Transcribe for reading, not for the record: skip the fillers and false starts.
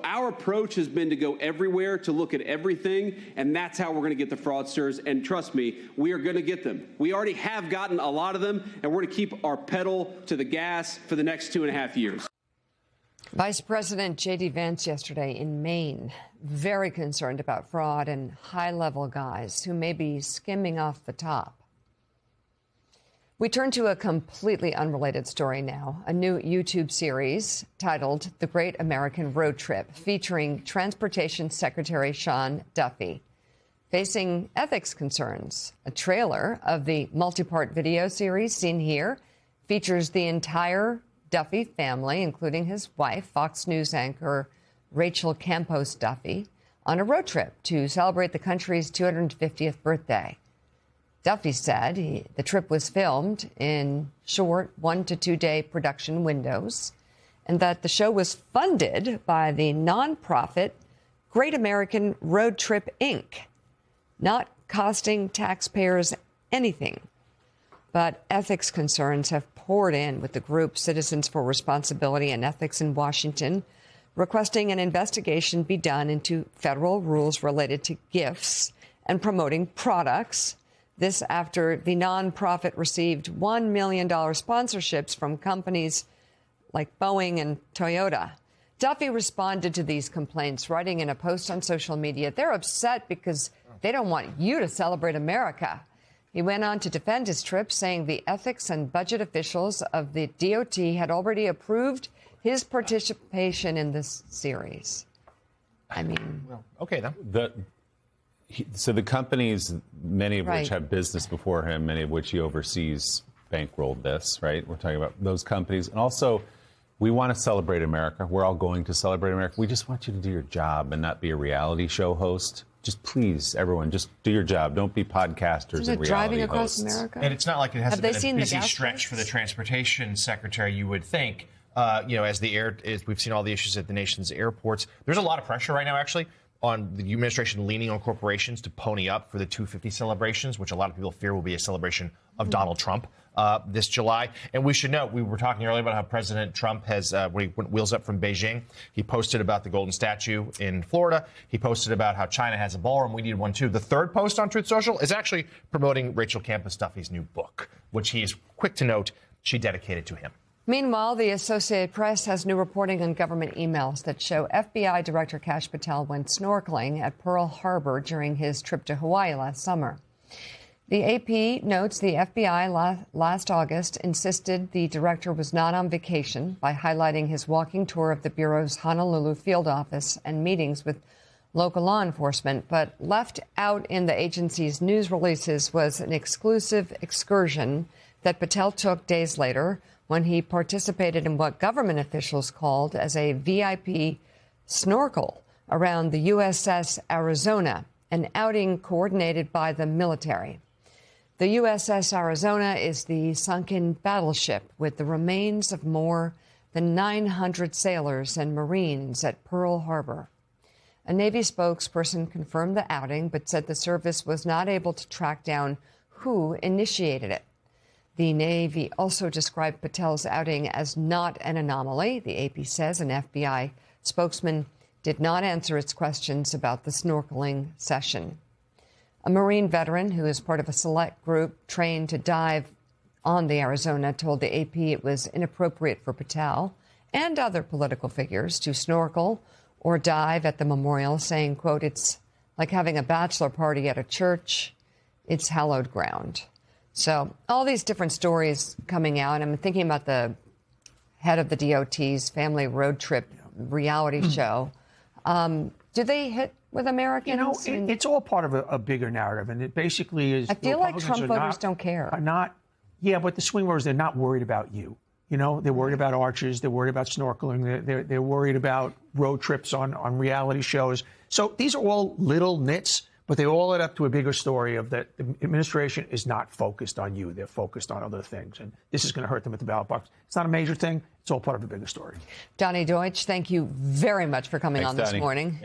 our approach has been to go everywhere, to look at everything, and that's how we're going to get the fraudsters. And trust me, we are going to get them. We already have gotten a lot of them, and we're going to keep our pedal to the gas for the next 2.5 years. Vice President J.D. Vance yesterday in Maine, very concerned about fraud and high-level guys who may be skimming off the top. We turn to a completely unrelated story now, a new YouTube series titled The Great American Road Trip, featuring Transportation Secretary Sean Duffy. Facing ethics concerns, a trailer of the multi-part video series seen here features the entire Duffy family, including his wife, Fox News anchor Rachel Campos Duffy, on a road trip to celebrate the country's 250th birthday. Duffy said the trip was filmed in short 1 to 2 day production windows and that the show was funded by the nonprofit Great American Road Trip, Inc., not costing taxpayers anything. But ethics concerns have poured in, with the group Citizens for Responsibility and Ethics in Washington requesting an investigation be done into federal rules related to gifts and promoting products. This after the nonprofit received $1 million sponsorships from companies like Boeing and Toyota. Duffy responded to these complaints, writing in a post on social media, "They're upset because they don't want you to celebrate America." He went on to defend his trip, saying the ethics and budget officials of the DOT had already approved his participation in this series. I mean, well, okay, then. So the companies, many of Right. which have business before him, many of which he oversees, bankrolled this, right? We're talking about those companies. And also, we want to celebrate America. We're all going to celebrate America. We just want you to do your job and not be a reality show host. Just please, everyone, just do your job. Don't be podcasters isn't and it reality driving across hosts. America? And it's not like it hasn't been a seen the busy gas stretch for the prices? transportation secretary, you would think. As we've seen all the issues at the nation's airports. There's a lot of pressure right now, actually, on the administration leaning on corporations to pony up for the 250 celebrations, which a lot of people fear will be a celebration of Donald Trump this July. And we should note, we were talking earlier about how President Trump has, when he went wheels up from Beijing, he posted about the golden statue in Florida. He posted about how China has a ballroom. We need one, too. The third post on Truth Social is actually promoting Rachel Campos Duffy's new book, which he is quick to note she dedicated to him. Meanwhile, the Associated Press has new reporting on government emails that show FBI Director Kash Patel went snorkeling at Pearl Harbor during his trip to Hawaii last summer. The AP notes the FBI last August insisted the director was not on vacation by highlighting his walking tour of the Bureau's Honolulu field office and meetings with local law enforcement, but left out in the agency's news releases was an exclusive excursion that Patel took days later when he participated in what government officials called as a VIP snorkel around the USS Arizona, an outing coordinated by the military. The USS Arizona is the sunken battleship with the remains of more than 900 sailors and Marines at Pearl Harbor. A Navy spokesperson confirmed the outing, but said the service was not able to track down who initiated it. The Navy also described Patel's outing as not an anomaly. The AP says an FBI spokesman did not answer its questions about the snorkeling session. A Marine veteran who is part of a select group trained to dive on the Arizona told the AP it was inappropriate for Patel and other political figures to snorkel or dive at the memorial, saying, quote, "It's like having a bachelor party at a church. It's hallowed ground." So all these different stories coming out. I'm thinking about the head of the DOT's family road trip reality show. Do they hit with Americans? It's all part of a bigger narrative, and it basically is. I feel like Trump voters don't care. Yeah, but the swing voters, they're not worried about you. They're worried about arches. They're worried about snorkeling. They're worried about road trips on reality shows. So these are all little nits, but they all add up to a bigger story of that the administration is not focused on you. They're focused on other things. And this is going to hurt them at the ballot box. It's not a major thing. It's all part of a bigger story. Donny Deutsch, thank you very much for coming on this morning.